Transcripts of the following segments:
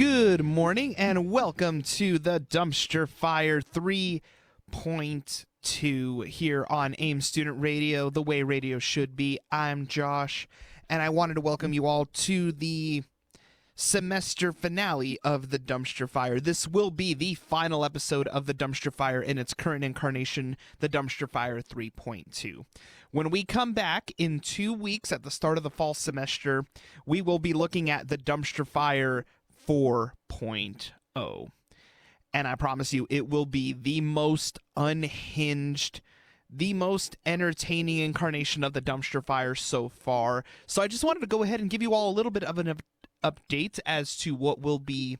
Good morning and welcome to the Dumpster Fire 3.2 here on AIM Student Radio, the way radio should be. I'm Josh, and I wanted to welcome you all to the semester finale of the Dumpster Fire. This will be the final episode of the Dumpster Fire in its current incarnation, the Dumpster Fire 3.2. When we come back in 2 weeks at the start of the fall semester, we will be looking at the Dumpster Fire 4.0. And I promise you, it will be the most unhinged, the most entertaining incarnation of the Dumpster Fire so far. So I just wanted to go ahead and give you all a little bit of an update as to what will be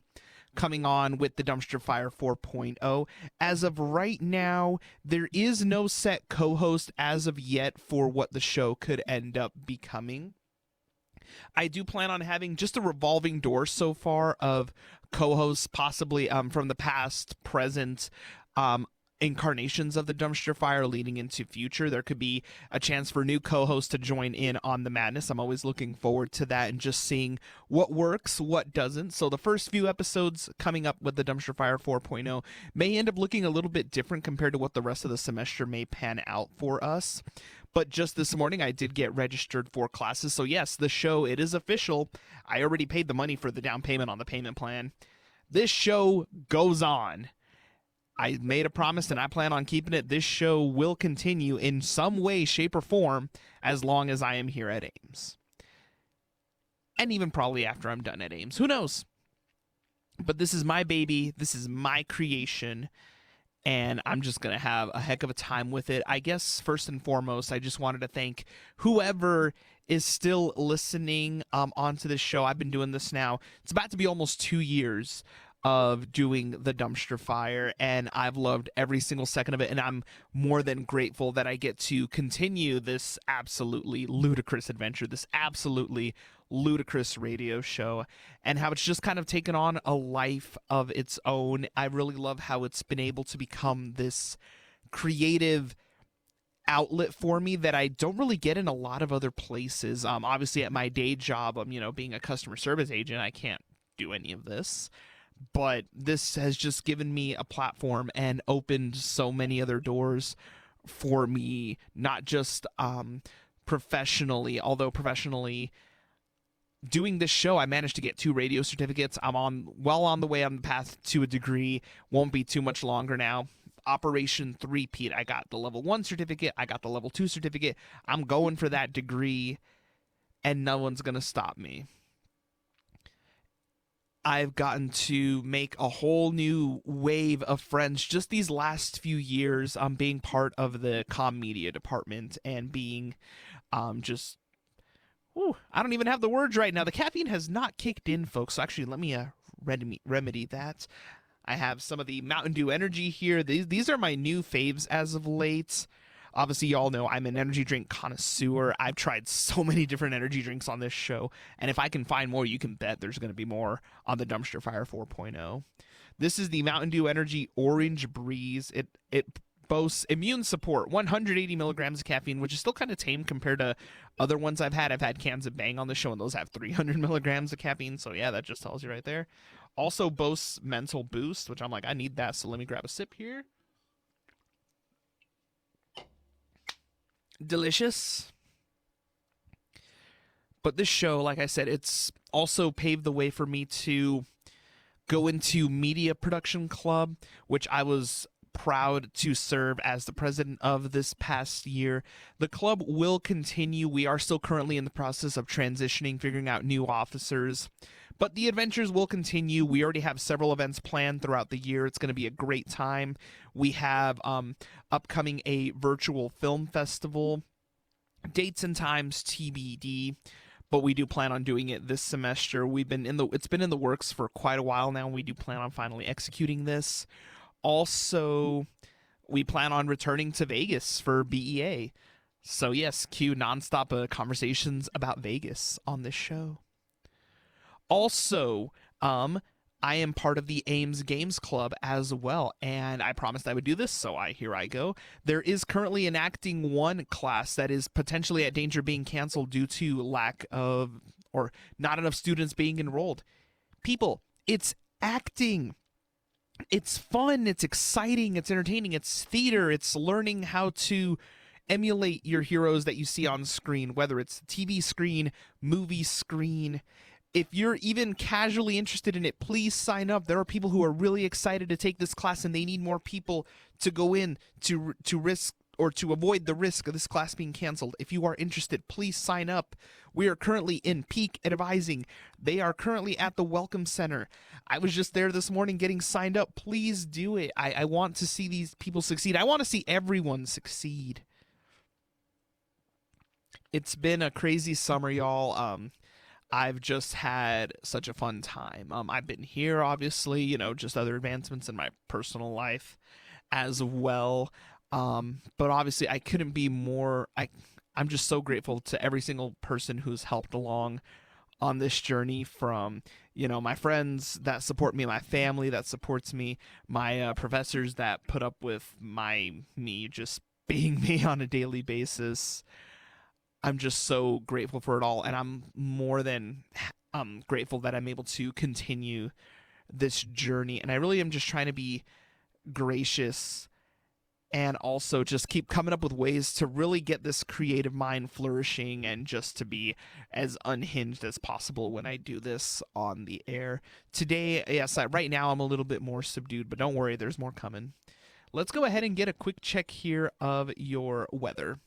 coming on with the Dumpster Fire 4.0. As of right now, there is no set co-host as of yet for what the show could end up becoming. I do plan on having just a revolving door so far of co-hosts, possibly from the past, present, incarnations of the Dumpster Fire leading into future. There could be a chance for new co-hosts to join in on the madness. I'm always looking forward to that and just seeing what works, what doesn't. So the first few episodes coming up with the Dumpster Fire 4.0 may end up looking a little bit different compared to what the rest of the semester may pan out for us. But just this morning, I did get registered for classes. So yes, the show, it is official. I already paid the money for the down payment on the payment plan. This show goes on. I made a promise and I plan on keeping it. This show will continue in some way, shape, or form as long as I am here at Ames. And even probably after I'm done at Ames. Who knows? But this is my baby. This is my creation. And I'm just going to have a heck of a time with it. I guess first and foremost, I just wanted to thank whoever is still listening onto this show. I've been doing this now. It's about to be almost 2 years of doing the Dumpster Fire, and I've loved every single second of it, and I'm more than grateful that I get to continue this absolutely ludicrous adventure, this absolutely ludicrous radio show, and how it's just kind of taken on a life of its own. I really love how it's been able to become this creative outlet for me that I don't really get in a lot of other places. Obviously at my day job, being a customer service agent, I can't do any of this. But this has just given me a platform and opened so many other doors for me, not just professionally, although professionally doing this show, I managed to get 2 radio certificates. I'm on the way on the path to a degree. Won't be too much longer now. Operation 3-peat. I got the level 1 certificate. I got the level 2 certificate. I'm going for that degree, and no one's going to stop me. I've gotten to make a whole new wave of friends just these last few years, being part of the comm media department and being I don't even have the words right now. The caffeine has not kicked in, folks. So actually, let me remedy that. I have some of the Mountain Dew Energy here. These are my new faves as of late. Obviously, y'all know I'm an energy drink connoisseur. I've tried so many different energy drinks on this show, and if I can find more, you can bet there's going to be more on the Dumpster Fire 4.0. This is the Mountain Dew Energy Orange Breeze. It boasts immune support, 180 milligrams of caffeine, which is still kind of tame compared to other ones I've had. I've had cans of Bang on the show, and those have 300 milligrams of caffeine, so yeah, that just tells you right there. Also boasts mental boost, which I'm like, I need that, so let me grab a sip here. Delicious. But this show, like I said, it's also paved the way for me to go into Media Production Club, which I was proud to serve as the president of this past year. The club will continue. We are still currently in the process of transitioning, figuring out new officers, but the adventures will continue. We already have several events planned throughout the year. It's going to be a great time. We have upcoming a virtual film festival. Dates and times TBD, but we do plan on doing it this semester. It's been in the works for quite a while now, and we do plan on finally executing this. Also, we plan on returning to Vegas for BEA. So yes, cue nonstop conversations about Vegas on this show. Also, I am part of the Ames Games Club as well, and I promised I would do this, so here I go. There is currently an Acting 1 class that is potentially at danger of being canceled due to lack of or not enough students being enrolled. People, It's acting. It's fun, it's exciting, it's entertaining, it's theater, it's learning how to emulate your heroes that you see on screen, whether it's TV screen, movie screen. If you're even casually interested in it, please sign up. There are people who are really excited to take this class, and they need more people to go in to risk or to avoid the risk of this class being canceled. If you are interested, please sign up. We are currently in peak advising. They are currently at the Welcome Center. I was just there this morning getting signed up. Please do it. I want to see these people succeed. I want to see everyone succeed. It's been a crazy summer, y'all. I've just had such a fun time. I've been here, obviously, just other advancements in my personal life as well. But obviously I couldn't be more, I'm just so grateful to every single person who's helped along on this journey, from, my friends that support me, my family that supports me, my professors that put up with me just being me on a daily basis. I'm just so grateful for it all, and I'm more than grateful that I'm able to continue this journey. And I really am just trying to be gracious and also just keep coming up with ways to really get this creative mind flourishing, and just to be as unhinged as possible when I do this on the air. Today, yes, right now I'm a little bit more subdued, but don't worry, there's more coming. Let's go ahead and get a quick check here of your weather.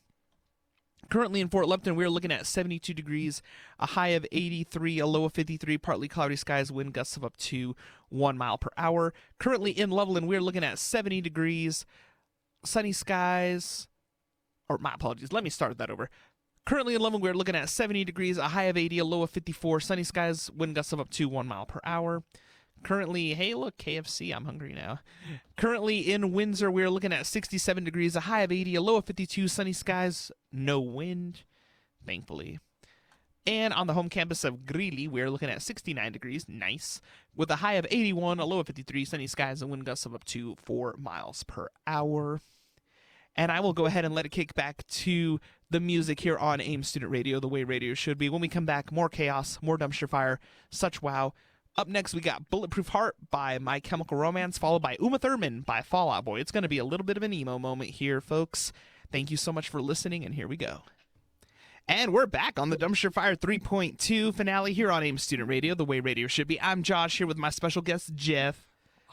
Currently in Fort Lupton, we're looking at 72 degrees, a high of 83, a low of 53, partly cloudy skies, wind gusts of up to 1 mile per hour. Currently in Loveland, we're looking at 70 degrees, sunny skies, or my apologies, let me start that over. Currently in Loveland, we're looking at 70 degrees, a high of 80, a low of 54, sunny skies, wind gusts of up to 1 mile per hour. Currently, hey, look, KFC, I'm hungry now. Currently in Windsor, we're looking at 67 degrees, a high of 80, a low of 52, sunny skies, no wind, thankfully. And on the home campus of Greeley, we're looking at 69 degrees, nice, with a high of 81, a low of 53, sunny skies, and wind gusts of up to 4 miles per hour. And I will go ahead and let it kick back to the music here on AIM Student Radio, the way radio should be. When we come back, more chaos, more dumpster fire, such wow. Up next, we got Bulletproof Heart by My Chemical Romance, followed by Uma Thurman by Fall Out Boy. It's going to be a little bit of an emo moment here, folks. Thank you so much for listening, and here we go. And we're back on the Dumpster Fire 3.2 finale here on AIM Student Radio, the way radio should be. I'm Josh here with my special guest, Jeff.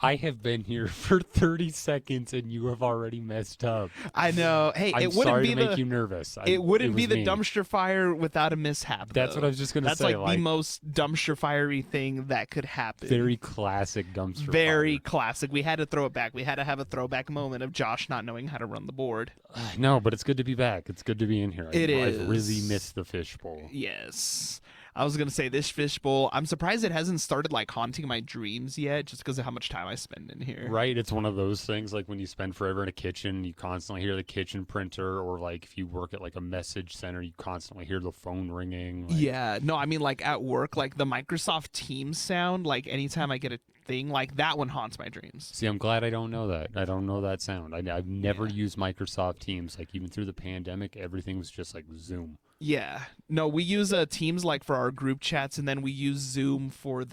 I have been here for 30 seconds and you have already messed up. I know. Hey, I'm it wouldn't sorry be to make you nervous. It wouldn't be the me. dumpster fire without a mishap. That's though. what I was just going to say. That's like the most dumpster fiery thing that could happen. Very classic dumpster Very fire. classic. We had to throw it back. We had to have a throwback moment of Josh not knowing how to run the board. No, but it's good to be back. It's good to be in here. It is. I've really missed the fishbowl. Yes. I was going to say this fishbowl, I'm surprised it hasn't started like haunting my dreams yet, just because of how much time I spend in here. Right. It's one of those things like when you spend forever in a kitchen, you constantly hear the kitchen printer, or like if you work at like a message center, you constantly hear the phone ringing. Like... Yeah. No, I mean like at work, like the Microsoft Teams sound, like anytime I get a thing, like that one haunts my dreams. See, I'm glad I don't know that. I don't know that sound. I've never used Microsoft Teams. Like even through the pandemic, everything was just like Zoom. Yeah. No, we use Teams like for our group chats, and then we use Zoom for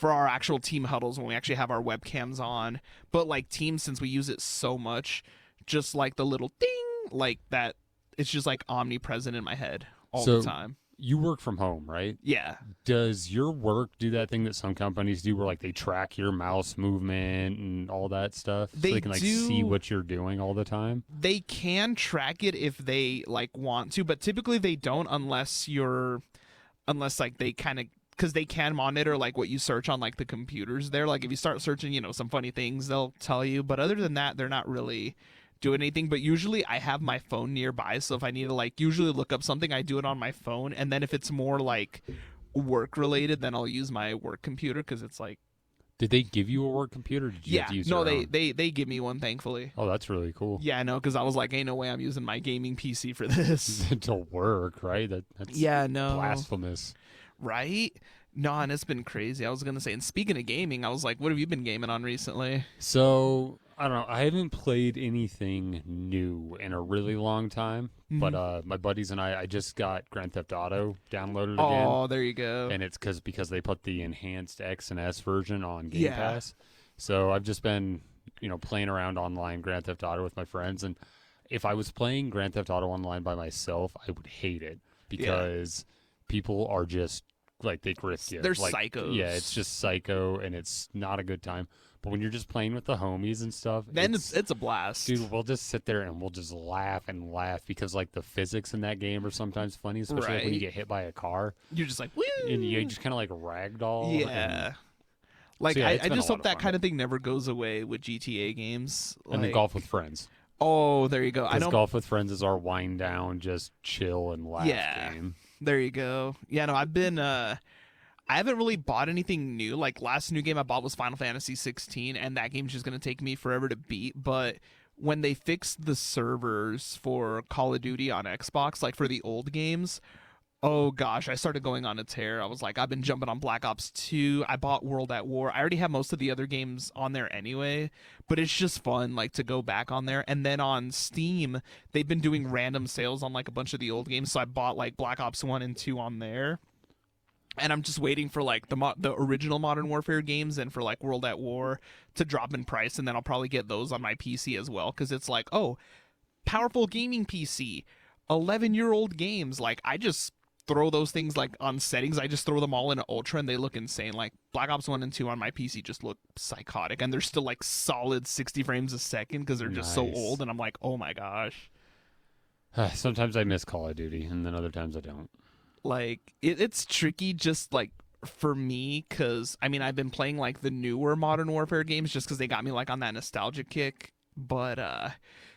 our actual team huddles when we actually have our webcams on. But like Teams, since we use it so much, just like the little ding, like that, it's just like omnipresent in my head all the time. You work from home, right? Yeah. Does your work do that thing that some companies do where like they track your mouse movement and all that stuff? So they can like see what you're doing all the time? They can track it if they like want to, but typically they don't unless like they kind of, because they can monitor like what you search on like the computers there. Like if you start searching, some funny things, they'll tell you. But other than that, they're not really do anything. But usually I have my phone nearby, so if I need to like usually look up something, I do it on my phone. And then if it's more like work related, then I'll use my work computer, because it's like, did they give you a work computer? Or did you have to use no, your own? they give me one, thankfully. Oh, that's really cool. Yeah, no, because I was like, ain't no way I'm using my gaming PC for this to work, right? That's blasphemous, right? No, and it's been crazy. I was gonna say, and speaking of gaming, I was like, what have you been gaming on recently? So I don't know. I haven't played anything new in a really long time, but my buddies and I just got Grand Theft Auto downloaded again, Oh, there you go. and it's because they put the enhanced X and S version on Game Yeah. Pass. So I've just been, playing around online Grand Theft Auto with my friends, and if I was playing Grand Theft Auto online by myself, I would hate it because people are just like they grift you. They're like, psychos. Yeah, it's just psycho, and it's not a good time. But when you're just playing with the homies and stuff, Then it's a blast. dude, we'll just sit there and we'll just laugh and laugh because like the physics in that game are sometimes funny, especially like, when you Right. get hit by a car You're just like, woo! and you just kind of like ragdoll. Yeah. Like, So, yeah, it's I been a just lot hope of that fun. kind of thing never goes away with GTA games. And then Like- golf with friends. Oh, there you go. I Because know. golf with friends is our wind down, just chill and laugh game. There you go. Yeah, no, I've been I haven't really bought anything new. Like last new game I bought was Final Fantasy 16 and that game's just going to take me forever to beat, but when they fixed the servers for Call of Duty on Xbox, like for the old games, oh gosh, I started going on a tear. I was like, I've been jumping on Black Ops 2. I bought World at War. I already have most of the other games on there anyway, but it's just fun like to go back on there. And then on Steam, they've been doing random sales on like a bunch of the old games, so I bought like Black Ops 1 and 2 on there. And I'm just waiting for like the original Modern Warfare games and for like World at War to drop in price, and then I'll probably get those on my PC as well, because it's like, oh, powerful gaming PC, 11-year-old games. Like I just throw those things like on settings. I just throw them all in Ultra and they look insane. Like Black Ops 1 and 2 on my PC just look psychotic, and they're still like solid 60 frames a second because they're just so Nice. old. And I'm like, oh my gosh. Sometimes I miss Call of Duty, and then other times I don't. Like it's tricky just like for me, because I mean I've been playing like the newer Modern Warfare games just because they got me like on that nostalgia kick, but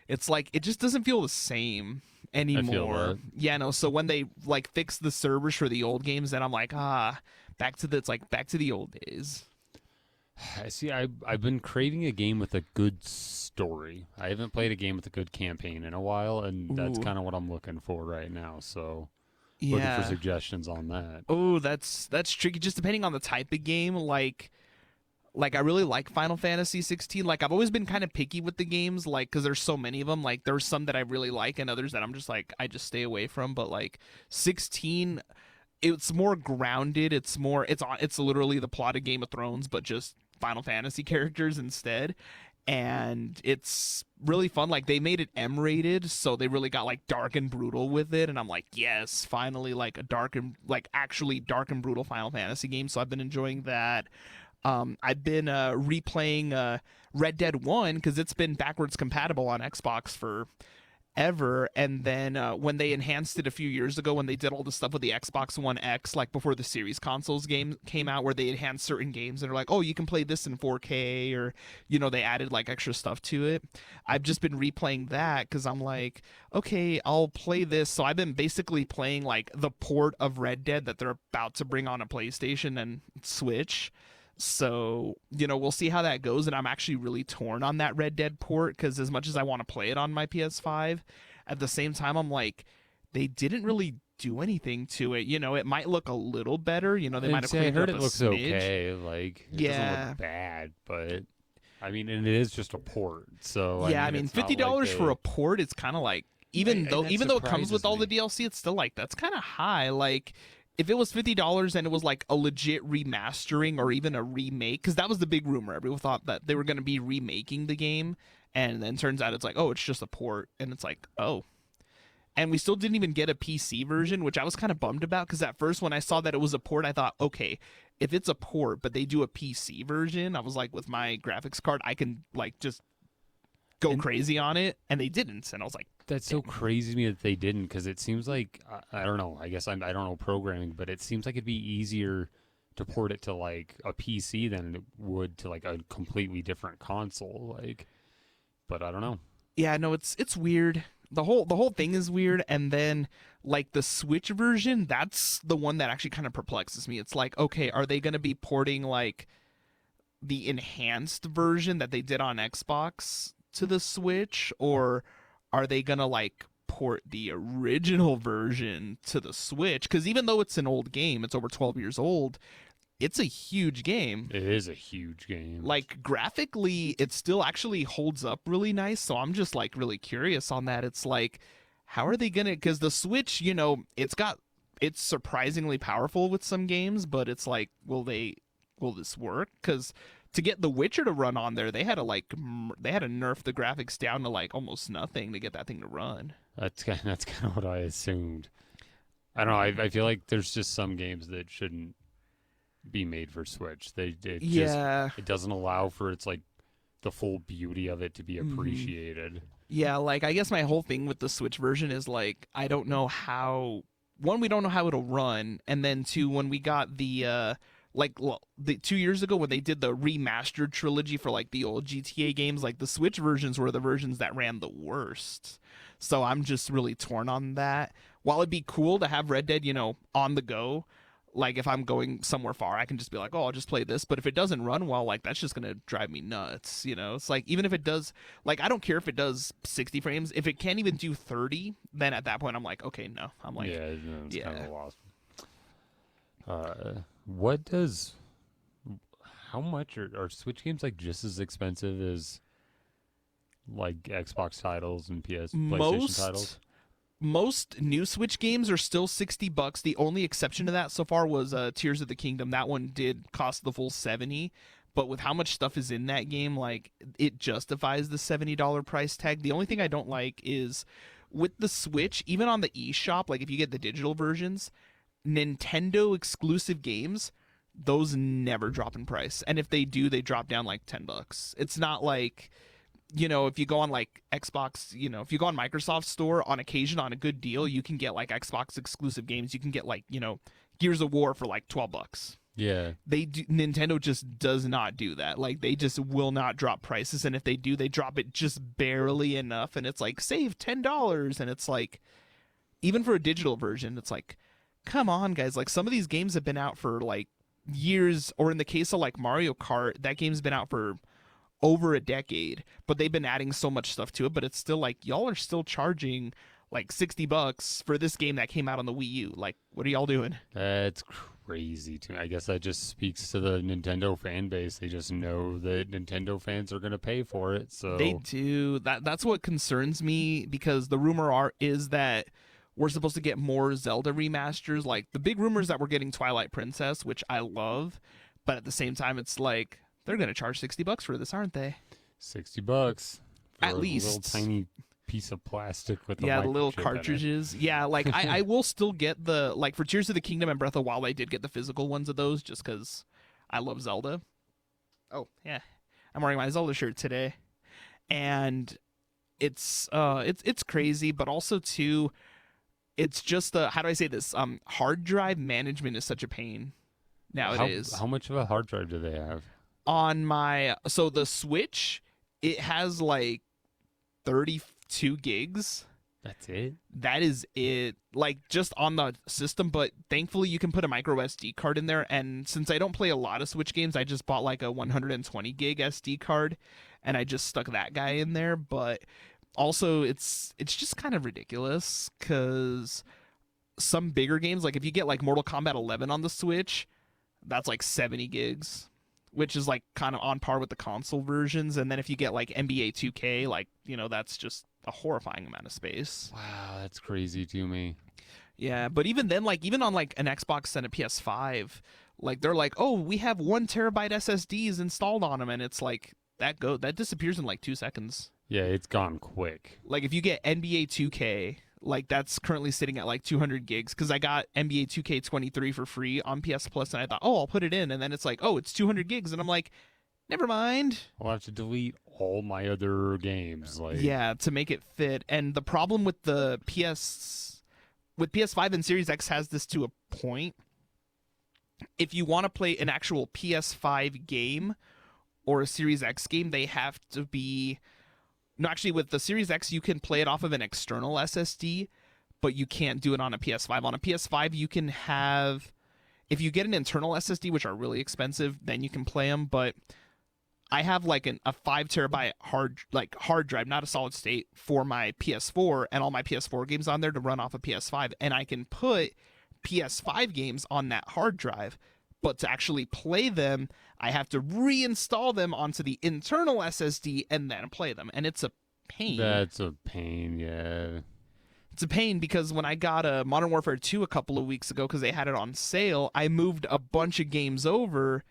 it's like it just doesn't feel the same anymore. that. Yeah, no, so when they like fix the servers for the old games, then I'm like, back to the old days. I see. I've been craving a game with a good story. I haven't played a game with a good campaign in a while, and that's Ooh. kind of what I'm looking for right now. So, looking for Yeah. suggestions on that. Oh, that's tricky. Just depending on the type of game, like I really like Final Fantasy 16. Like I've always been kind of picky with the games, like because there's so many of them. Like there's some that I really like, and others that I'm just like I just stay away from. But like 16, it's more grounded. It's literally the plot of Game of Thrones, but just Final Fantasy characters instead. And it's really fun. Like they made it M-rated, so they really got like dark and brutal with it. And I'm like, yes, finally, like a dark and like actually dark and brutal Final Fantasy game. So I've been enjoying that. I've been replaying Red Dead 1 because it's been backwards compatible on Xbox for ever. And then when they enhanced it a few years ago, when they did all the stuff with the Xbox One X, like before the series consoles game came out, where they enhanced certain games and they're like, oh, you can play this in 4K, or they added like extra stuff to it. I've just been replaying that because I'm like, okay, I'll play this. So I've been basically playing like the port of Red Dead that they're about to bring on a PlayStation and Switch. So, we'll see how that goes. And I'm actually really torn on that Red Dead port because as much as I want to play it on my PS5, at the same time, I'm like, they didn't really do anything to it. It might look a little better. They might have I cleaned heard up it a looks smidge. okay. Like, it doesn't Yeah. look bad, but I mean, and it is just a port. So Yeah, I mean, it's not $50 like for a port, it's kind of like, even And though that it comes with surprises all the me. DLC, it's still like, that's kind of high. Like, if it was $50 and it was like a legit remastering or even a remake, because that was the big rumor. Everyone thought that they were going to be remaking the game, and then turns out it's like, oh, it's just a port, and it's like, oh. And we still didn't even get a PC version, which I was kind of bummed about, because at first when I saw that it was a port, I thought, okay, if it's a port but they do a PC version, I was like, with my graphics card, I can like just go crazy on it, and they didn't, and I was like, That's so crazy to me that they didn't, because it seems like I don't know. I guess I don't know programming, but it seems like it'd be easier to port it to like a PC than it would to like a completely different console. Like, but I don't know. yeah, no, it's weird. The whole thing is weird, and then like the Switch version, that's the one that actually kind of perplexes me. It's like, okay, are they going to be porting like the enhanced version that they did on Xbox to the Switch, or are they going to like port the original version to the Switch? Because even though it's an old game, it's over 12 years old, it's a huge game. It is a huge game. Like graphically, it still actually holds up really nice. So I'm just like really curious on that. It's like, how are they gonna? Because the Switch, it's surprisingly powerful with some games, but it's like, will this work? Because to get The Witcher to run on there, they had to nerf the graphics down to like almost nothing to get that thing to run. That's kind of what I assumed. I don't know. I feel like there's just some games that shouldn't be made for Switch. It doesn't allow for its like the full beauty of it to be appreciated. Yeah, like I guess my whole thing with the Switch version is like I don't know how. One, we don't know how it'll run, and then two, when we got the 2 years ago when they did the remastered trilogy for like the old GTA games, like the Switch versions were the versions that ran the worst. So I'm just really torn on that. While it'd be cool to have Red Dead, on the go, like if I'm going somewhere far, I can just be like, oh, I'll just play this. But if it doesn't run well, like that's just gonna drive me nuts. It's like even if it does, like I don't care if it does 60 frames. If it can't even do 30, then at that point I'm like, okay, no. I'm like, it's kind of lost. How much are Switch games like just as expensive as like Xbox titles and PlayStation titles? Most new Switch games are still $60. The only exception to that so far was Tears of the Kingdom. That one did cost the full 70, but with how much stuff is in that game, like it justifies the $70 price tag. The only thing I don't like is with the Switch, even on the eShop, like if you get the digital versions, Nintendo exclusive games, those never drop in price. And if they do, they drop down like $10. It's not like, if you go on like Xbox, if you go on Microsoft Store on occasion on a good deal, you can get like Xbox exclusive games. You can get like, Gears of War for like $12. Yeah. Nintendo just does not do that. Like they just will not drop prices. And if they do, they drop it just barely enough. And it's like, save $10. And it's like, even for a digital version, it's like, come on, guys. Like some of these games have been out for like years, or in the case of like Mario Kart, that game's been out for over a decade, but they've been adding so much stuff to it. But it's still like y'all are still charging like $60 for this game that came out on the Wii U. Like, what are y'all doing? That's crazy to me. I guess that just speaks to the Nintendo fan base. They just know that Nintendo fans are going to pay for it. So they do. That's what concerns me, because the rumor is that we're supposed to get more Zelda remasters. Like the big rumors that we're getting Twilight Princess, which I love, but at the same time, it's like they're going to charge $60 for this, aren't they? $60 for at least. Little tiny piece of plastic with the little cartridges. Yeah, like I will still get the, like for Tears of the Kingdom and Breath of the Wild, I did get the physical ones of those just because I love Zelda. Oh yeah, I'm wearing my Zelda shirt today, and it's crazy, but also too, it's just how do I say this? Hard drive management is such a pain nowadays. How much of a hard drive do they have? On so the Switch, it has like 32 gigs. That's it? That is it. Like just on the system, but thankfully you can put a micro SD card in there. And since I don't play a lot of Switch games, I just bought like a 120 gig SD card, and I just stuck that guy in there. But also it's just kind of ridiculous because some bigger games, like if you get like Mortal Kombat 11 on the Switch, that's like 70 gigs. Which is like kind of on par with the console versions. And then if you get like NBA 2K, like, that's just a horrifying amount of space. Wow, that's crazy to me. Yeah, but even then, like even on like an Xbox and a PS5, like they're like, oh, we have 1 terabyte SSDs installed on them, and it's like that disappears in like 2 seconds. Yeah, it's gone quick. Like if you get NBA 2K, like that's currently sitting at like 200 gigs, because I got NBA 2K23 for free on PS Plus, and I thought, oh, I'll put it in, and then it's like, oh, it's 200 gigs, and I'm like, never mind. I'll have to delete all my other games, yeah, to make it fit. And the problem with the PS5 and Series X has this to a point. If you want to play an actual PS5 game or a Series X game, they have to be. No, actually, with the Series X, you can play it off of an external SSD, but you can't do it on a PS5. On a PS5, you can have, if you get an internal SSD, which are really expensive, then you can play them. But I have like a 5 terabyte hard drive, not a solid state, for my PS4, and all my PS4 games on there to run off a PS5, and I can put PS5 games on that hard drive, but to actually play them, I have to reinstall them onto the internal SSD and then play them, and it's a pain. That's a pain, yeah. It's a pain because when I got a Modern Warfare 2 a couple of weeks ago because they had it on sale, I moved a bunch of games over,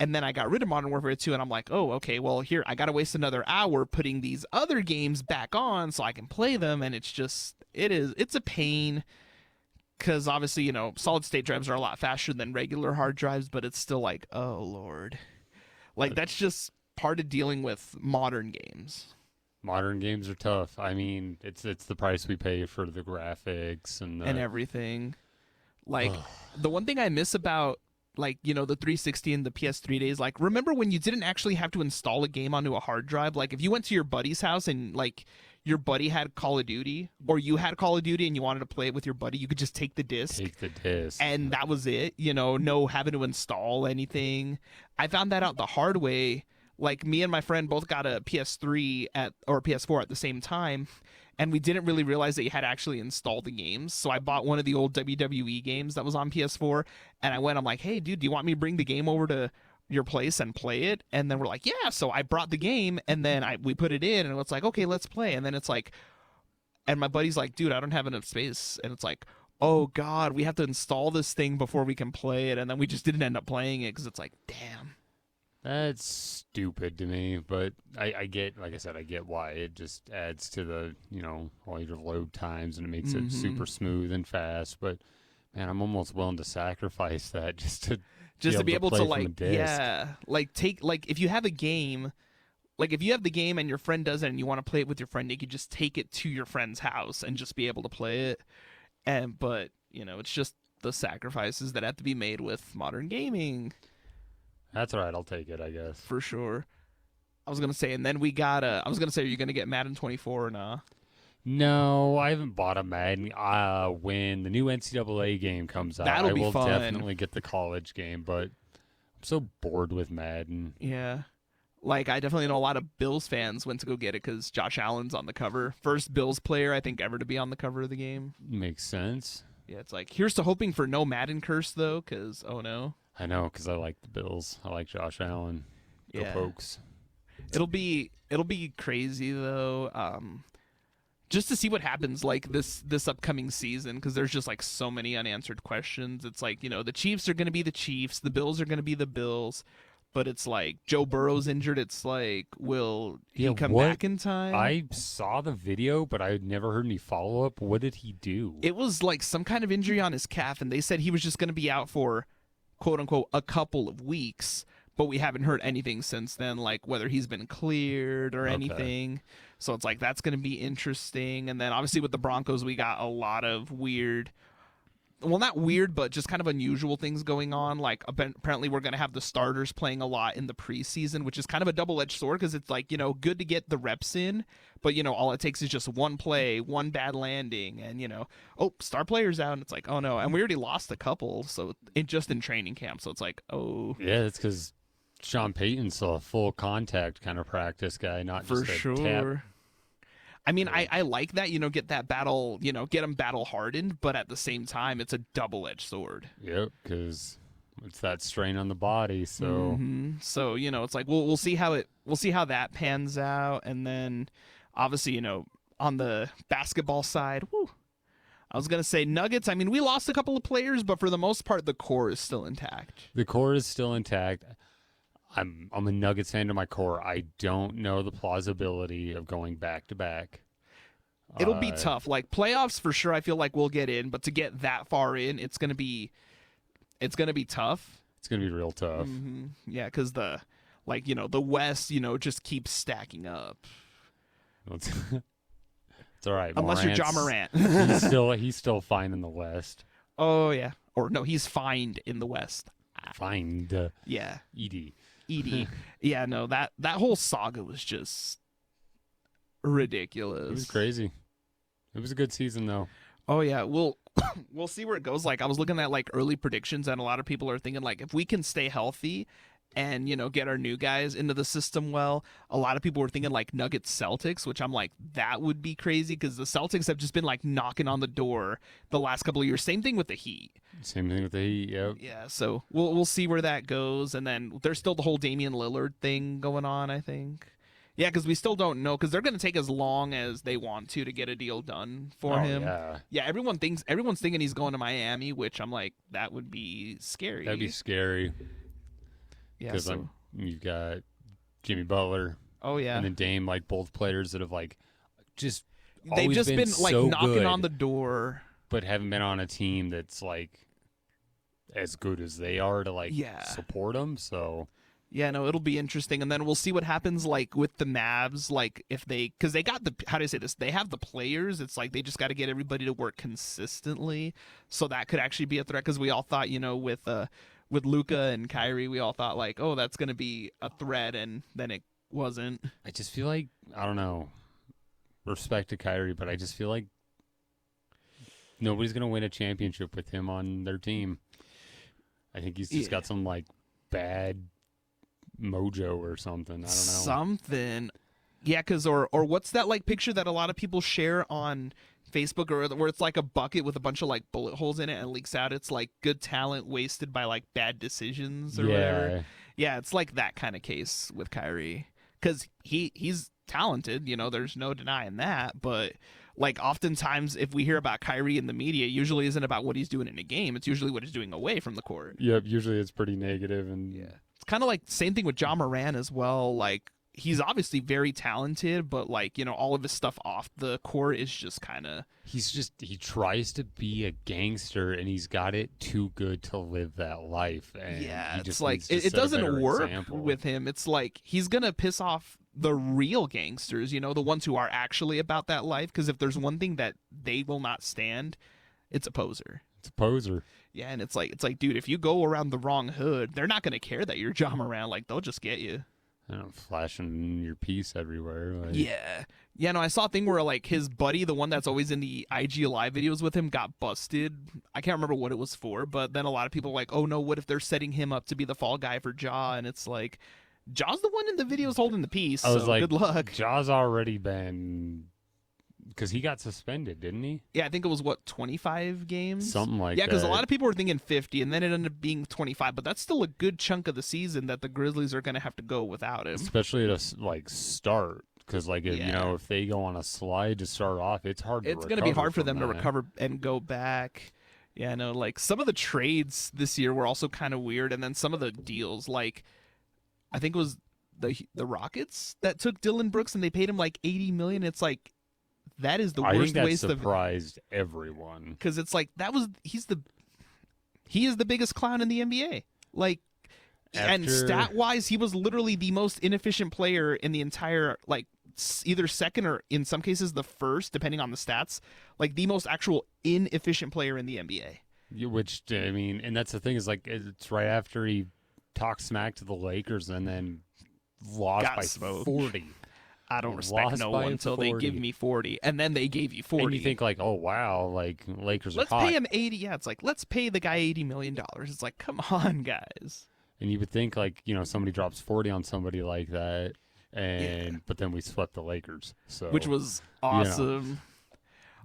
and then I got rid of Modern Warfare 2, and I'm like, oh, okay, well, here, I got to waste another hour putting these other games back on so I can play them, and it's a pain because obviously, solid-state drives are a lot faster than regular hard drives, but it's still like, oh, Lord. Like, that's just part of dealing with modern games. Modern games are tough. I mean, it's the price we pay for the graphics and everything. Like, the one thing I miss about, like, the 360 and the PS3 days, like, remember when you didn't actually have to install a game onto a hard drive? Like, if you went to your buddy's house and, like, your buddy had Call of Duty, or you had Call of Duty and you wanted to play it with your buddy, you could just take the disc. And that was it. No having to install anything. I found that out the hard way. Like, me and my friend both got a PS3 or PS4 at the same time, and we didn't really realize that you had to actually install the games. So I bought one of the old WWE games that was on PS4, and I'm like, hey, dude, do you want me to bring the game over to your place and play it? And then we're like, yeah. So I brought the game, and then we put it in, and it's like, okay, let's play. And then it's like, and my buddy's like, dude, I don't have enough space. And it's like, oh, God, we have to install this thing before we can play it. And then we just didn't end up playing it because it's like, damn. That's stupid to me, but I get, like I said, I get why. It just adds to the, all your load times, and it makes it super smooth and fast. But, man, I'm almost willing to sacrifice that just to be able to like, yeah, like if you have a game, like if you have the game and your friend does it and you want to play it with your friend, you could just take it to your friend's house and just be able to play it. But, it's just the sacrifices that have to be made with modern gaming. That's all right. I'll take it, I guess. For sure. I was going to say, and then we got are you going to get Madden 24 or nah? No, I haven't bought a Madden. When the new NCAA game comes out, I will definitely get the college game, but I'm so bored with Madden. Yeah. Like, I definitely know a lot of Bills fans went to go get it because Josh Allen's on the cover. First Bills player, I think, ever to be on the cover of the game. Makes sense. Yeah, it's like, here's to hoping for no Madden curse, though, because, oh no. I know, because I like the Bills. I like Josh Allen. Go Pokes. It'll be crazy though, just to see what happens like this upcoming season, because there's just like so many unanswered questions. It's like, the Chiefs are going to be the Chiefs, the Bills are going to be the Bills, but it's like Joe Burrow's injured. It's like, will he come back in time? I saw the video, but I never heard any follow up. What did he do? It was like some kind of injury on his calf, and they said he was just going to be out for, quote unquote, a couple of weeks, but we haven't heard anything since then, like whether he's been cleared or anything. So it's like, that's going to be interesting. And then obviously with the Broncos, we got a lot of not weird, but just kind of unusual things going on. Like, apparently we're going to have the starters playing a lot in the preseason, which is kind of a double-edged sword, because it's like, good to get the reps in, but, all it takes is just one play, one bad landing, and, star players out, and it's like, oh no. And we already lost a couple, so just in training camp. So it's like, oh. Yeah, it's because Sean Payton's a full contact kind of practice guy, not just a tap. I mean, I like that, get that battle, get them battle hardened, but at the same time, it's a double-edged sword. Yep, because it's that strain on the body. So, so it's like we'll see how that pans out, and then obviously, on the basketball side, I was gonna say Nuggets. I mean, we lost a couple of players, but for the most part, the core is still intact. The core is still intact. I'm a Nuggets fan to my core. I don't know the plausibility of going back to back. It'll be tough. Like, playoffs for sure, I feel like we'll get in, but to get that far in, it's gonna be tough. It's gonna be real tough. Yeah, because the West, just keeps stacking up. It's all right. Unless you're Ja Morant. he's still fine in the West. Oh yeah, or no, he's fined in the West. Fined. Yeah. Edie. Yeah, no, that whole saga was just ridiculous. It was crazy. It was a good season though. Oh yeah, we'll see where it goes. Like, I was looking at like early predictions, and a lot of people are thinking like, if we can stay healthy and get our new guys into the system well. A lot of people were thinking like Nuggets Celtics, which I'm like, that would be crazy because the Celtics have just been like knocking on the door the last couple of years. Same thing with the Heat. Same thing with the Heat. Yep. Yeah, so we'll see where that goes, and then there's still the whole Damian Lillard thing going on, I think. Yeah, because we still don't know, because they're going to take as long as they want to get a deal done for him. Yeah, everyone's thinking he's going to Miami, which I'm like, that would be scary. That'd be scary. Yeah, because so you've got Jimmy Butler. Oh yeah, and then Dame, like both players that have like just they've always just been like so knocking good, on the door, but haven't been on a team that's like as good as they are to like support them. So yeah, no, it'll be interesting, and then we'll see what happens like with the Mavs, like if because they got the, how do I say this? They have the players. It's like they just got to get everybody to work consistently, so that could actually be a threat. Because we all thought, with Luka and Kyrie, we all thought like, oh, that's going to be a threat, and then it wasn't. I just feel like, I don't know, respect to Kyrie, but I just feel like nobody's going to win a championship with him on their team. I think he's just got some like bad mojo or something. I don't know. Something. Yeah, because or what's that like picture that a lot of people share on Facebook, or where it's like a bucket with a bunch of like bullet holes in it and it leaks out? It's like good talent wasted by like bad decisions or whatever. Yeah, it's like that kind of case with Kyrie, because he's talented, there's no denying that, but like oftentimes if we hear about Kyrie in the media, it usually isn't about what he's doing in a game, it's usually what he's doing away from the court. Yep, usually it's pretty negative. And it's kind of like same thing with Ja Morant as well. Like he's obviously very talented, but like, all of his stuff off the court is just kind of... he tries to be a gangster, and he's got it too good to live that life. And it's like, it doesn't work with him. It's like, he's going to piss off the real gangsters, the ones who are actually about that life. Because if there's one thing that they will not stand, it's a poser. It's a poser. Yeah, and it's like, dude, if you go around the wrong hood, they're not going to care that you're Ja Morant. Like, they'll just get you. I don't know, flashing your piece everywhere. Like. Yeah, no, I saw a thing where like his buddy, the one that's always in the IG Live videos with him, got busted. I can't remember what it was for, but then a lot of people were like, oh no, what if they're setting him up to be the fall guy for Ja? And it's like, Ja's the one in the videos holding the piece, I was like, good luck. Ja's already been... Because he got suspended, didn't he? Yeah, I think it was, 25 games? Something like that. Yeah, because a lot of people were thinking 50, and then it ended up being 25. But that's still a good chunk of the season that the Grizzlies are going to have to go without him. Especially to, start. Because, if they go on a slide to start off, it's hard to recover. It's going to be hard for them to recover and go back. Yeah, no, some of the trades this year were also kind of weird. And then some of the deals, I think it was the Rockets that took Dylan Brooks, and they paid him $80 million. It's like... That is the worst waste of... I think that surprised everyone. Because it's like, he is the biggest clown in the NBA. And stat-wise, he was literally the most inefficient player in the entire, either second or in some cases the first, depending on the stats, the most actual inefficient player in the NBA. Which, I mean, and that's the thing is, it's right after he talked smack to the Lakers and then lost by 40. I don't respect no one until they give me 40, and then they gave you 40. And you think oh wow, Lakers let's are hot. Pay him 80. Yeah, it's like, let's pay the guy $80 million. It's like, come on, guys. And you would think somebody drops 40 on somebody like that, but then we swept the Lakers, which was awesome.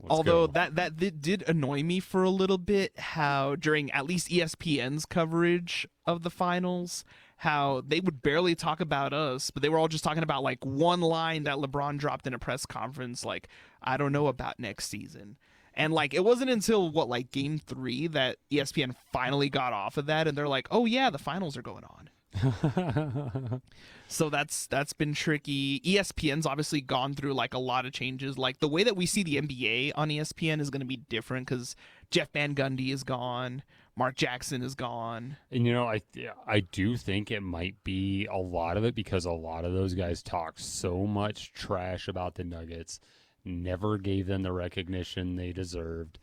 Although that did annoy me for a little bit, how during at least ESPN's coverage of the finals, how they would barely talk about us, but they were all just talking about one line that LeBron dropped in a press conference, I don't know about next season. And it wasn't until game 3 that ESPN finally got off of that, and they're like, oh yeah, the finals are going on. So that's been tricky. ESPN's obviously gone through a lot of changes. The way that we see the NBA on ESPN is going to be different because Jeff Van Gundy is gone. Mark Jackson is gone. And, I do think it might be a lot of it because a lot of those guys talk so much trash about the Nuggets, never gave them the recognition they deserved.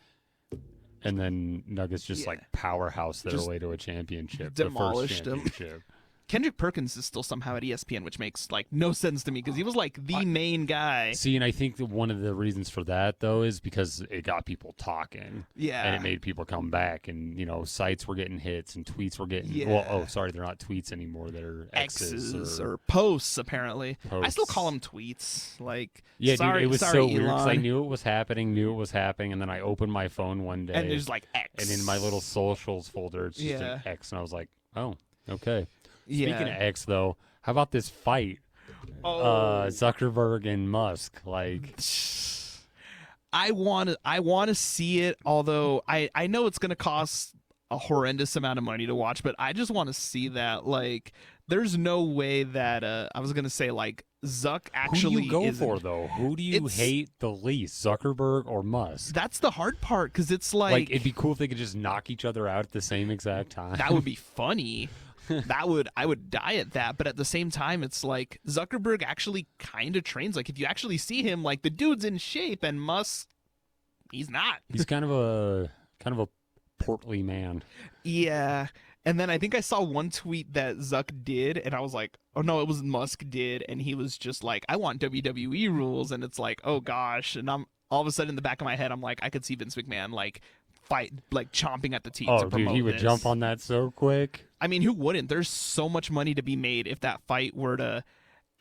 And then Nuggets just powerhouse their way to a championship. Demolished the first championship. Kendrick Perkins is still somehow at ESPN, which makes like no sense to me because he was like the main guy. See, and I think that one of the reasons for that though is because it got people talking. Yeah. And it made people come back, and sites were getting hits and tweets were getting. Yeah. Well, oh, sorry, they're not tweets anymore. They're X's or or posts apparently. posts. I still call them tweets. Like, yeah, sorry, dude, it was sorry, so weird 'cause I Elon. knew it was happening, and then I opened my phone one day, And there's like X. and in my little socials folder, it's just Yeah. an X, and I was like, oh, okay. Yeah. Speaking of X, though, how about this fight? Oh. Zuckerberg and Musk, like. I want to see it, although I know it's going to cost a horrendous amount of money to watch, but I just want to see that. Like, there's no way that I was going to say like Zuck actually Who do you go isn't- for though? Who do you It's- hate the least, Zuckerberg or Musk? That's the hard part because it's Like, it'd be cool if they could just knock each other out at the same exact time. that would be funny. I would die at that, but at the same time it's like Zuckerberg actually kind of trains. Like, if you actually see him, like, the dude's in shape, and Musk, he's not. He's kind of a portly man. Yeah. And then I think I saw one tweet that Zuck did, and I was like, oh no, it was Musk did, and he was just like, I want WWE rules, and it's like, oh gosh, and I'm all of a sudden in the back of my head, I'm like, I could see Vince McMahon like chomping at the teeth to Oh, dude, promote he would this. jump on that so quick. I mean, who wouldn't? There's so much money to be made if that fight were to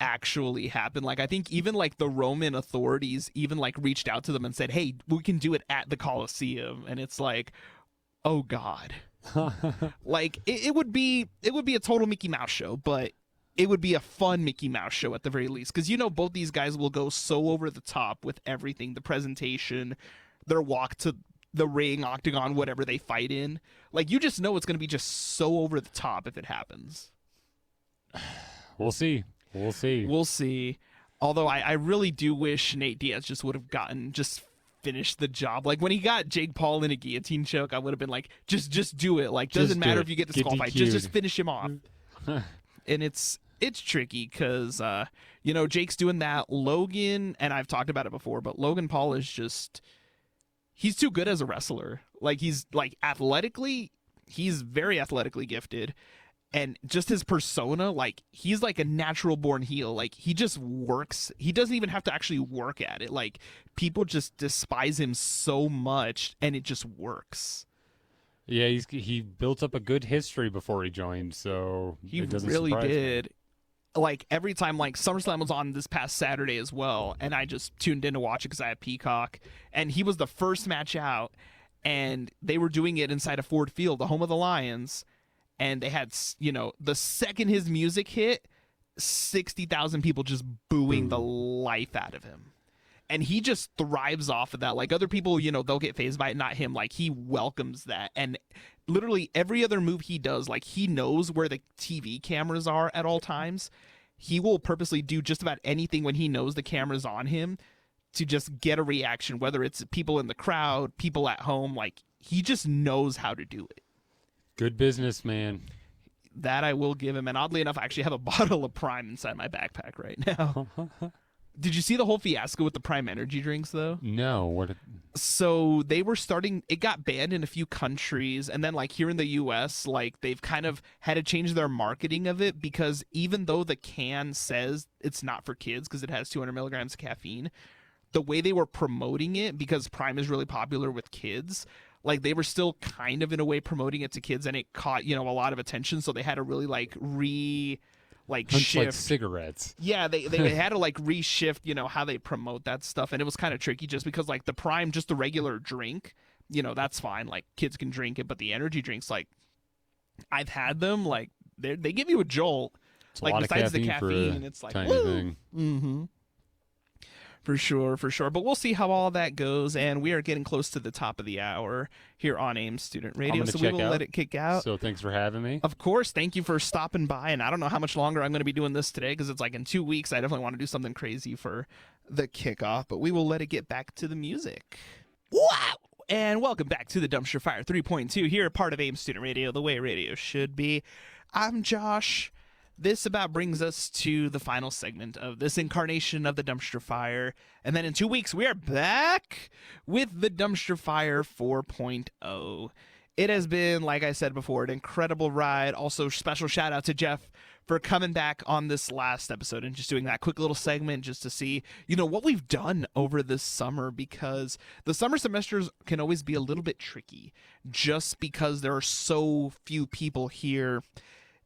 actually happen. Like, I think even like the Roman authorities even like reached out to them and said, hey, we can do it at the Colosseum, and it's like, oh god. Like, it would be a total Mickey Mouse show, but it would be a fun Mickey Mouse show at the very least, because both these guys will go so over the top with everything, the presentation, their walk to the ring, octagon, whatever they fight in. Like, you just know it's going to be just so over the top if it happens. We'll see. We'll see. Although I really do wish Nate Diaz just would have finished the job. Like, when he got Jake Paul in a guillotine choke, I would have been like, just do it. Like, doesn't matter if you get disqualified. Just finish him off. And it's tricky because, Jake's doing that. Logan, and I've talked about it before, but Logan Paul is just, he's too good as a wrestler. Like, he's like athletically, he's very athletically gifted. And just his persona, like, he's like a natural born heel. Like, he just works. He doesn't even have to actually work at it. Like, people just despise him so much, and it just works. Yeah, he built up a good history before he joined, so He it doesn't really surprise me. did. Like, every time, like, SummerSlam was on this past Saturday as well, and I just tuned in to watch it because I have Peacock, and he was the first match out, and they were doing it inside of Ford Field, the home of the Lions, and they had, the second his music hit, 60,000 people just booing the life out of him. And he just thrives off of that. Like, other people, they'll get fazed by it, not him. Like, he welcomes that. And literally every other move he does, like, he knows where the TV cameras are at all times. He will purposely do just about anything when he knows the camera's on him to just get a reaction, whether it's people in the crowd, people at home. Like, he just knows how to do it. Good business, man. That I will give him. And oddly enough, I actually have a bottle of Prime inside my backpack right now. Did you see the whole fiasco with the Prime energy drinks, though? No. So they were it got banned in a few countries. And then, like, here in the U.S., like, they've kind of had to change their marketing of it because even though the can says it's not for kids because it has 200 milligrams of caffeine, the way they were promoting it, because Prime is really popular with kids, like, they were still kind of in a way promoting it to kids, and it caught, a lot of attention. So they had to really like shift. Like cigarettes. Yeah, they had to like reshift, how they promote that stuff. And it was kind of tricky just because, like, the Prime, just the regular drink, that's fine. Like, kids can drink it, but the energy drinks, like, I've had them, like, they give you a jolt. It's a like, lot of besides the caffeine for caffeine, a it's like, tiny woo! thing. Mm-hmm. For sure. But we'll see how all that goes, and we are getting close to the top of the hour here on AIM Student Radio, so we will let it kick out. So thanks for having me. Of course, thank you for stopping by, and I don't know how much longer I'm going to be doing this today, because it's like in 2 weeks. I definitely want to do something crazy for the kickoff, but we will let it get back to the music. Wow! And welcome back to the Dumpster Fire 3.2 here, part of AIM Student Radio, the way radio should be. I'm Josh. This about brings us to the final segment of this incarnation of the Dumpster Fire. And then in 2 weeks, we are back with the Dumpster Fire 4.0. It has been, like I said before, an incredible ride. Also, special shout out to Jeff for coming back on this last episode and just doing that quick little segment just to see, what we've done over this summer, because the summer semesters can always be a little bit tricky just because there are so few people here.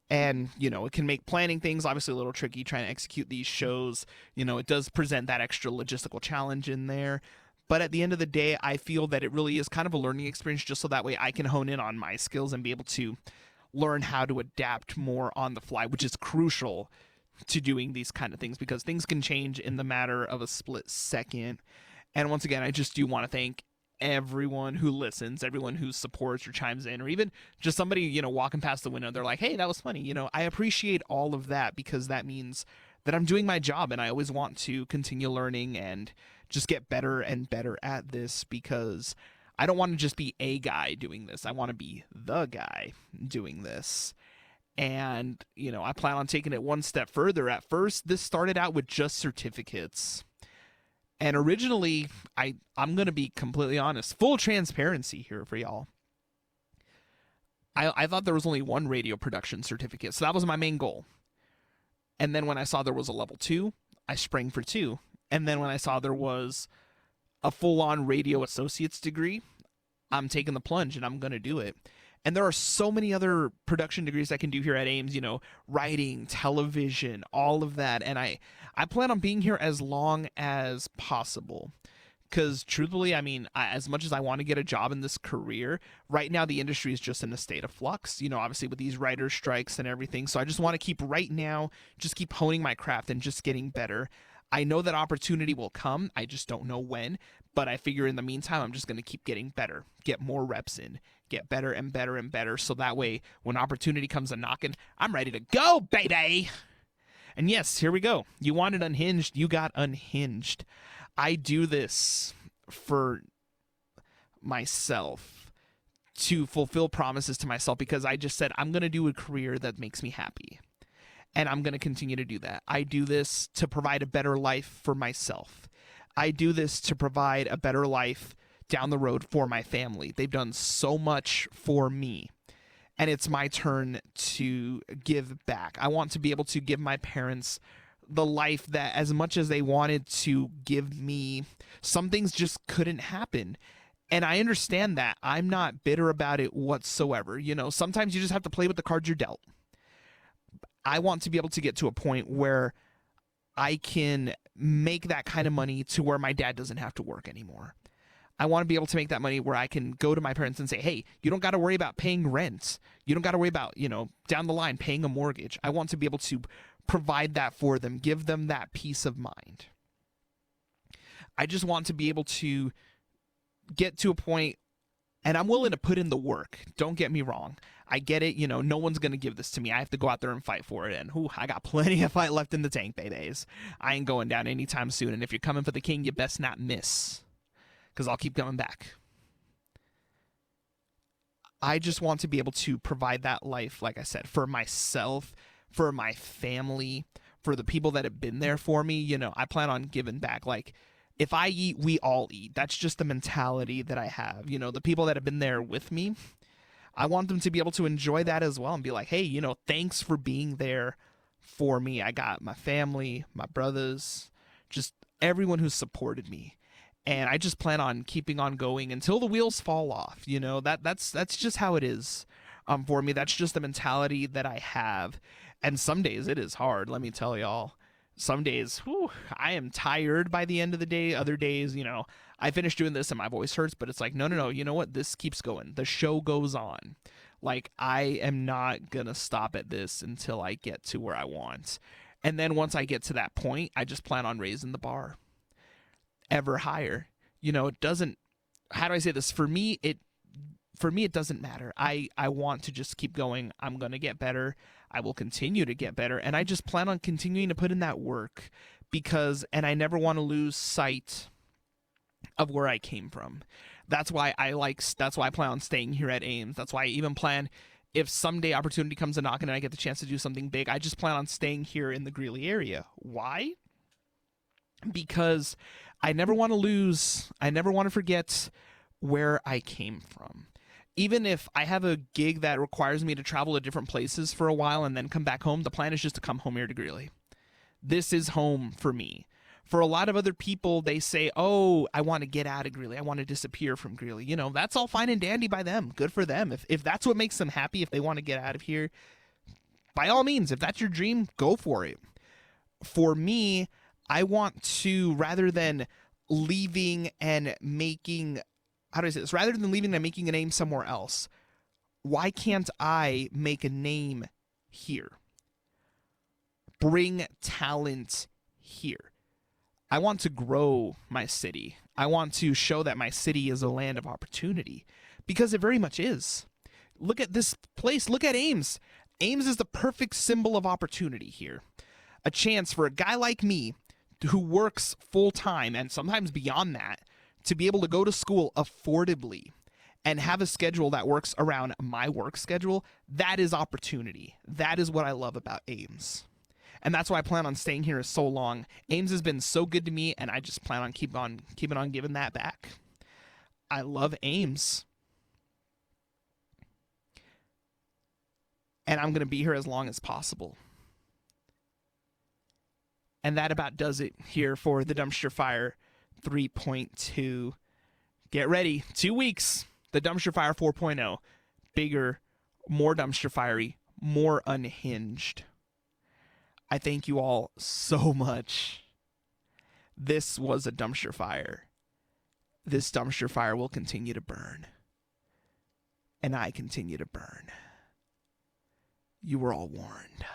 And, it can make planning things obviously a little tricky trying to execute these shows. It does present that extra logistical challenge in there. But at the end of the day, I feel that it really is kind of a learning experience just so that way I can hone in on my skills and be able to learn how to adapt more on the fly, which is crucial to doing these kind of things because things can change in the matter of a split second. And once again, I just do want to thank everyone who listens, everyone who supports or chimes in, or even just somebody, walking past the window, they're like, hey, that was funny. I appreciate all of that because that means that I'm doing my job, and I always want to continue learning and just get better and better at this because I don't want to just be a guy doing this. I want to be the guy doing this. And, I plan on taking it one step further. At first, this started out with just certificates. And originally, I'm going to be completely honest, full transparency here for y'all. I thought there was only one radio production certificate, so that was my main goal. And then when I saw there was a level 2, I sprang for 2. And then when I saw there was a full-on radio associate's degree, I'm taking the plunge and I'm going to do it. And there are so many other production degrees I can do here at Ames, writing, television, all of that. And I plan on being here as long as possible. Because truthfully, as much as I want to get a job in this career, right now the industry is just in a state of flux, obviously with these writer strikes and everything. So I just want to keep honing my craft and just getting better. I know that opportunity will come. I just don't know when. But I figure in the meantime, I'm just going to keep getting better, get more reps in, get better and better and better. So that way, when opportunity comes a knocking, I'm ready to go, baby. And yes, here we go. You wanted unhinged. You got unhinged. I do this for myself to fulfill promises to myself because I just said I'm going to do a career that makes me happy. And I'm going to continue to do that. I do this to provide a better life for myself. I do this to provide a better life down the road for my family. They've done so much for me. And it's my turn to give back. I want to be able to give my parents the life that as much as they wanted to give me, some things just couldn't happen. And I understand that. I'm not bitter about it whatsoever. Sometimes you just have to play with the cards you're dealt. I want to be able to get to a point where I can make that kind of money to where my dad doesn't have to work anymore. I want to be able to make that money where I can go to my parents and say, hey, you don't got to worry about paying rent. You don't got to worry about, down the line paying a mortgage. I want to be able to provide that for them, give them that peace of mind. I just want to be able to get to a point, and I'm willing to put in the work. Don't get me wrong. I get it. No one's going to give this to me. I have to go out there and fight for it. And I got plenty of fight left in the tank, babies. I ain't going down anytime soon. And if you're coming for the king, you best not miss, because I'll keep coming back. I just want to be able to provide that life, like I said, for myself, for my family, for the people that have been there for me. I plan on giving back. Like, if I eat, we all eat. That's just the mentality that I have. The people that have been there with me, I want them to be able to enjoy that as well and be like, hey, thanks for being there for me. I got my family, my brothers, just everyone who's supported me. And I just plan on keeping on going until the wheels fall off. That's just how it is for me. That's just the mentality that I have. And some days it is hard, let me tell y'all. Some days, I am tired by the end of the day. Other days, I finish doing this and my voice hurts, but it's like, no, you know what? This keeps going. The show goes on. Like, I am not going to stop at this until I get to where I want. And then once I get to that point, I just plan on raising the bar ever higher. It doesn't, how do I say this? For me, it doesn't matter. I want to just keep going. I'm going to get better. I will continue to get better. And I just plan on continuing to put in that work and I never want to lose sight of where I came from. That's why I plan on staying here at Ames. That's why I even plan, if someday opportunity comes a knocking and I get the chance to do something big, I just plan on staying here in the Greeley area. Why? Because I never want to forget where I came from. even if I have a gig that requires me to travel to different places for a while and then come back home, the plan is just to come home here to Greeley. This is home for me. For a lot of other people, they say, oh, I want to get out of Greeley. I want to disappear from Greeley. You know, that's all fine and dandy by them. Good for them. If that's what makes them happy, if they want to get out of here, by all means, if that's your dream, go for it. For me, I want to, rather than leaving and making, how do I say this? Rather than leaving and making a name somewhere else, why can't I make a name here? Bring talent here. I want to grow my city. I want to show that my city is a land of opportunity, because it very much is. Look at this place. Look at Ames. Ames is the perfect symbol of opportunity here. A chance for a guy like me who works full time and sometimes beyond that to be able to go to school affordably and have a schedule that works around my work schedule. That is opportunity. That is what I love about Ames. And that's why I plan on staying here so long. Ames has been so good to me, and I just plan on keeping on giving that back. I love Ames. And I'm going to be here as long as possible. And that about does it here for the Dumpster Fire 3.2. Get ready. 2 weeks. The Dumpster Fire 4.0. Bigger, more dumpster fiery, more unhinged. I thank you all so much. This was a dumpster fire. This dumpster fire will continue to burn. And I continue to burn. You were all warned.